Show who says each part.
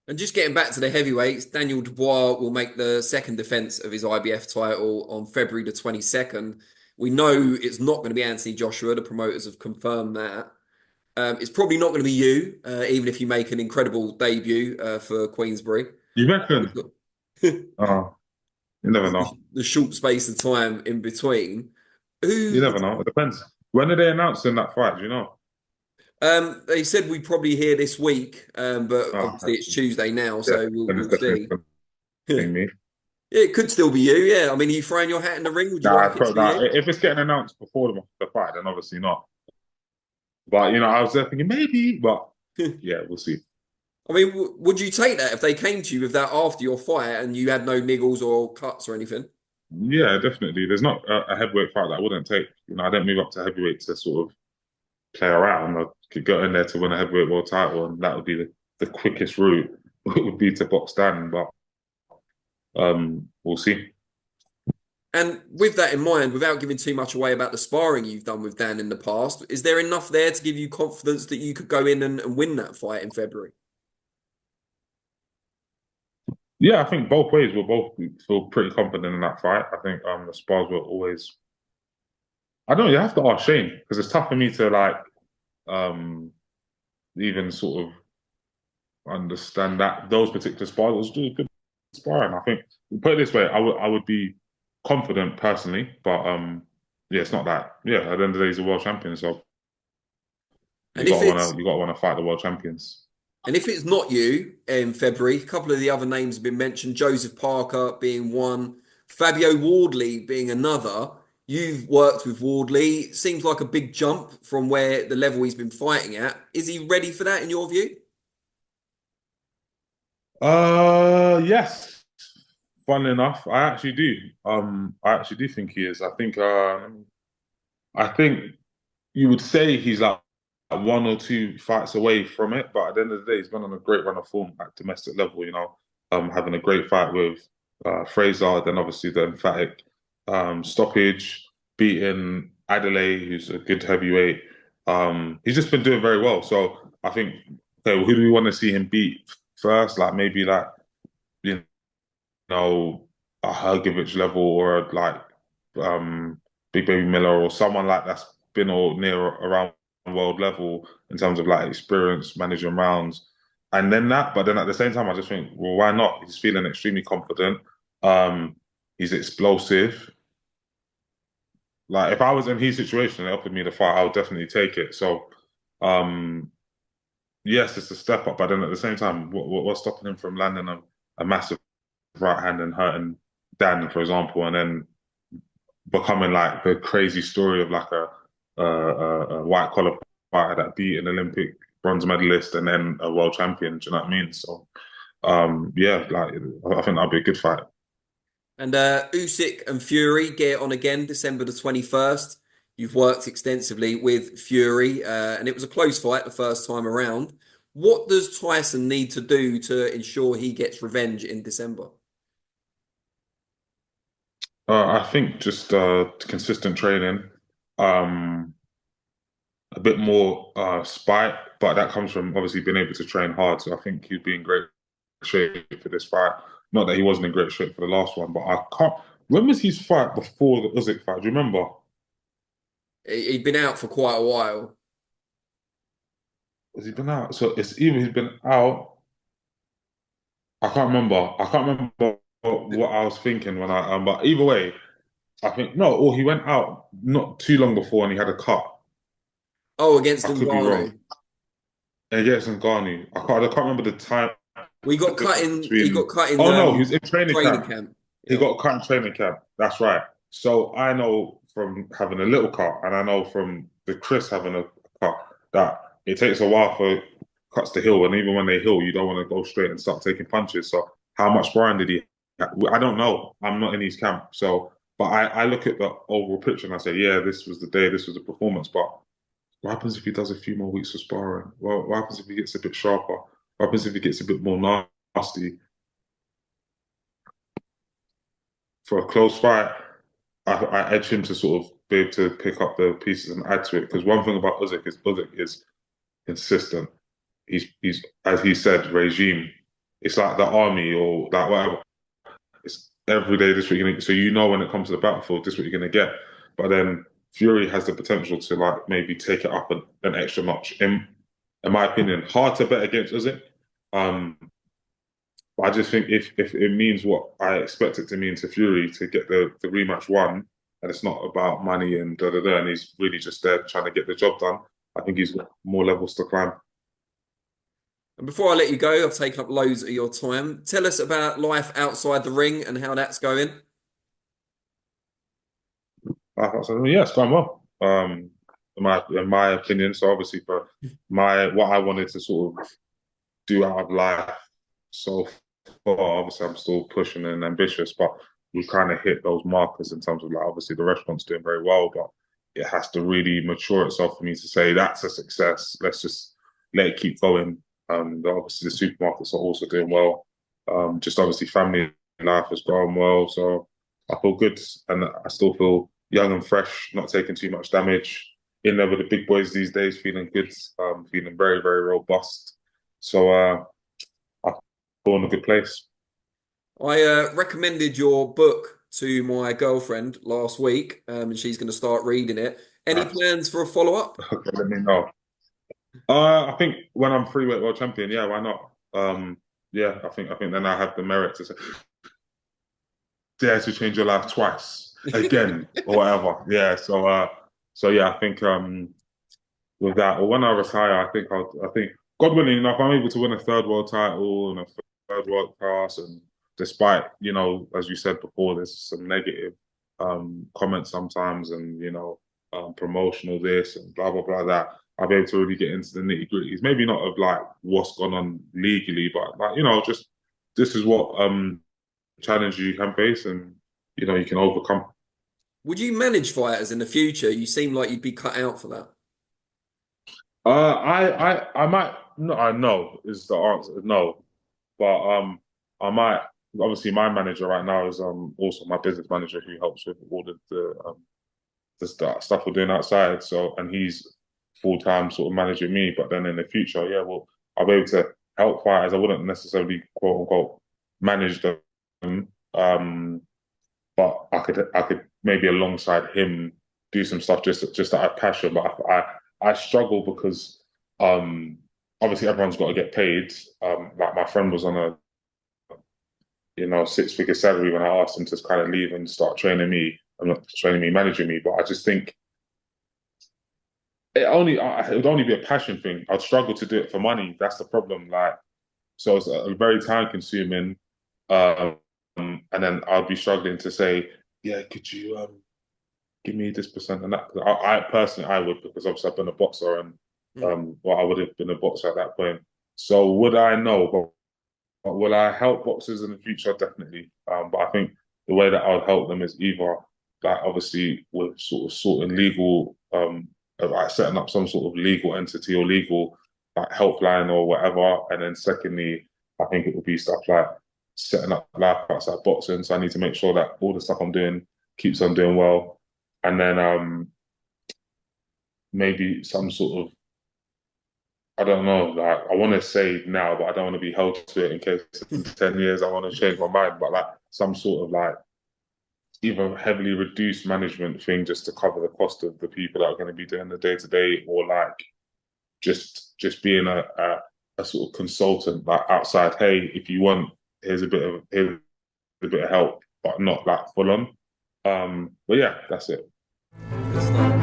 Speaker 1: And just getting back to the heavyweights, Daniel Dubois will make the second defense of his IBF title on February the 22nd. We know it's not going to be Anthony Joshua. The promoters have confirmed that. It's probably not going to be you, even if you make an incredible debut for Queensbury.
Speaker 2: You
Speaker 1: We've
Speaker 2: reckon?
Speaker 1: got
Speaker 2: Oh, you never know.
Speaker 1: the short space of time in between.
Speaker 2: You
Speaker 1: Who
Speaker 2: never know. It depends. When are they announcing that fight? Do you know?
Speaker 1: they said we probably hear this week, but
Speaker 2: Oh,
Speaker 1: obviously it's Tuesday now,
Speaker 2: yeah,
Speaker 1: so we'll,
Speaker 2: then it's
Speaker 1: we'll
Speaker 2: definitely
Speaker 1: see.
Speaker 2: gonna
Speaker 1: Yeah,
Speaker 2: be me.
Speaker 1: it could still be you. Yeah, I mean, are you throwing your hat in the ring? Would you
Speaker 2: Nah,
Speaker 1: like it to be
Speaker 2: nah,
Speaker 1: you?
Speaker 2: if it's getting announced before the fight, then obviously not. But I was there thinking maybe, but yeah, we'll see.
Speaker 1: I mean, would you take that if they came to you with that after your fight and you had no niggles or cuts or anything?
Speaker 2: Yeah, definitely. There's not a heavyweight fight that I wouldn't take. I don't move up to heavyweight to sort of play around. I could go in there to win a heavyweight world title, and that would be the quickest route. It would be to box down, but we'll see.
Speaker 1: And with that in mind, without giving too much away about the sparring you've done with Dan in the past, is there enough there to give you confidence that you could go in and win that fight in February?
Speaker 2: Yeah, I think both ways we'll both feel pretty confident in that fight. I think the spars were always. I don't know. You have to ask Shane because it's tough for me to like um even sort of understand that those particular spars. It was really good sparring. I think put it this way, I would be confident personally, but yeah, it's not that. Yeah, at the end of the day, he's a world champion, so
Speaker 1: And if it's
Speaker 2: you gotta wanna fight the world champions.
Speaker 1: and if it's not you in February, a couple of the other names have been mentioned, Joseph Parker being one, Fabio Wardley being another. You've worked with Wardley. Seems like a big jump from where the level he's been fighting at. Is he ready for that in your view?
Speaker 2: Yes. Funnily enough, I actually do. I actually do think he is. I think you would say he's like one or two fights away from it, but at the end of the day, he's been on a great run of form at domestic level. Having a great fight with Fraser, then obviously the emphatic stoppage, beating Adelaide, who's a good heavyweight. He's just been doing very well. So I think, okay, well, who do we want to see him beat first? Like maybe like you know, a Hergovich level or like Big Baby Miller or someone like that's been or near around world level in terms of like experience managing rounds. And then that, but then at the same time, I just think, well, why not? He's feeling extremely confident. Um, he's explosive. Like if I was in his situation and they offered me the fight, I would definitely take it. So, um, yes, it's a step up, but then at the same time, what's stopping him from landing a massive right hand and hurting Dan, for example, and then becoming like the crazy story of like a white collar fighter that beat an Olympic bronze medalist and then a world champion. Do you know what I mean? So yeah, like I think that'd be a good fight.
Speaker 1: And Usyk and Fury get on again December the 21st. You've worked extensively with Fury, and it was a close fight the first time around. What does Tyson need to do to ensure he gets revenge in December?
Speaker 2: I think just consistent training, um, a bit more spite, but that comes from obviously being able to train hard. So I think he'd be in great shape for this fight. Not that he wasn't in great shape for the last one, but I can't. When was his fight before the Usyk fight? Do you remember?
Speaker 1: He'd been out for quite a while.
Speaker 2: Has he been out? So it's either he's been out. I can't remember. I can't remember what I was thinking when but either way, I think no, or he went out not too long before and he had a cut.
Speaker 1: Oh, against
Speaker 2: I could be wrong.
Speaker 1: Ngannou.
Speaker 2: And yes, and Garni. I can't remember the time
Speaker 1: We
Speaker 2: the
Speaker 1: got cut
Speaker 2: difference
Speaker 1: in. He
Speaker 2: between.
Speaker 1: got cut in
Speaker 2: Oh no, he was in training
Speaker 1: training
Speaker 2: camp.
Speaker 1: camp.
Speaker 2: He
Speaker 1: Yeah.
Speaker 2: got cut in training camp. That's right. So I know from having a little cut, and I know from the Chris having a cut that it takes a while for cuts to heal, and even when they heal, you don't want to go straight and start taking punches. So how much sparring did he? I don't know. I'm not in his camp, so but I look at the overall picture and I say, yeah, this was the day, this was the performance. But what happens if he does a few more weeks of sparring? Well, what happens if he gets a bit sharper? What happens if he gets a bit more nasty? For a close fight, I edge him to sort of be able to pick up the pieces and add to it. Because one thing about Usyk is consistent. He's as he said, regime. it's like the army or like whatever. It's every day this what you're gonna. So you know when it comes to the battlefield, this what you're gonna get. But then Fury has the potential to like maybe take it up an extra notch. In my opinion, hard to bet against, is it? Um, but I just think if it means what I expect it to mean to Fury to get the rematch won, and it's not about money and da da da, and he's really just there trying to get the job done. I think he's got more levels to climb.
Speaker 1: And before I let you go, I've taken up loads of your time. Tell us about life outside the ring and how that's going.
Speaker 2: So yeah, it's going well. In my opinion. So obviously for my what I wanted to sort of do out of life so far, obviously I'm still pushing and ambitious, but we kind of hit those markers in terms of like obviously the restaurant's doing very well, but it has to really mature itself for me to say that's a success. Let's just let it keep going. Obviously the supermarkets are also doing well. Just obviously family life has gone well, so I feel good and I still feel young and fresh, not taking too much damage. In there with the big boys these days, feeling good, feeling very, very robust. So I feel in a good place.
Speaker 1: I recommended your book to my girlfriend last week, and she's going to start reading it. Any
Speaker 2: Nice.
Speaker 1: plans for a follow-up?
Speaker 2: Okay, let me know. I think when I'm freeweight world champion, yeah, why not? Yeah, I think then I have the merit to say, dare to change your life twice again or whatever. Yeah, so yeah, I think with that, or when I retire, I think God willing enough, I'm able to win a third world title and a third world class, and despite as you said before, there's some negative comments sometimes, and promotional this and blah blah blah that. I'll be able to really get into the nitty gritties. Maybe not of like what's gone on legally, but like just this is what challenge you can face, and you can overcome.
Speaker 1: Would you manage fighters in the future? You seem like you'd be cut out for that.
Speaker 2: I might no, I know is the answer no, but I might. Obviously, my manager right now is also my business manager who helps with all of the stuff we're doing outside. So, and he's full time sort of managing me. But then in the future, yeah, well, I'll be able to help fighters. I wouldn't necessarily quote unquote manage them, but I could maybe alongside him do some stuff just out of passion. But I struggle because um obviously everyone's got to get paid. Like my friend was on a 6-figure salary when I asked him to kind of leave and start training me. I'm not training me, managing me, but I just think it would only be a passion thing. I'd struggle to do it for money. That's the problem. Like, so it's a very time consuming. Um, and then I'd be struggling to say, yeah, could you give me this percent and that? I personally I would because obviously I've been a boxer and
Speaker 1: Hmm.
Speaker 2: well I would have been a boxer at that point. So would I know? But will I help boxers in the future? Definitely. But I think the way that I'll help them is either like obviously with sort of sorting legal like setting up some sort of legal entity or legal like helpline or whatever. And then secondly, I think it would be stuff like setting up life outside boxing. So I need to make sure that all the stuff I'm doing keeps on doing well. And then maybe some sort of I don't know, like I want to say now, but I don't want to be held to it in case in 10 years I want to change my mind. But like some sort of like either heavily reduced management thing just to cover the cost of the people that are going to be doing the day to day, or like just being a sort of consultant like outside. Hey, if you want, here's a bit of help, but not like full on. But yeah, that's it.
Speaker 1: Good stuff.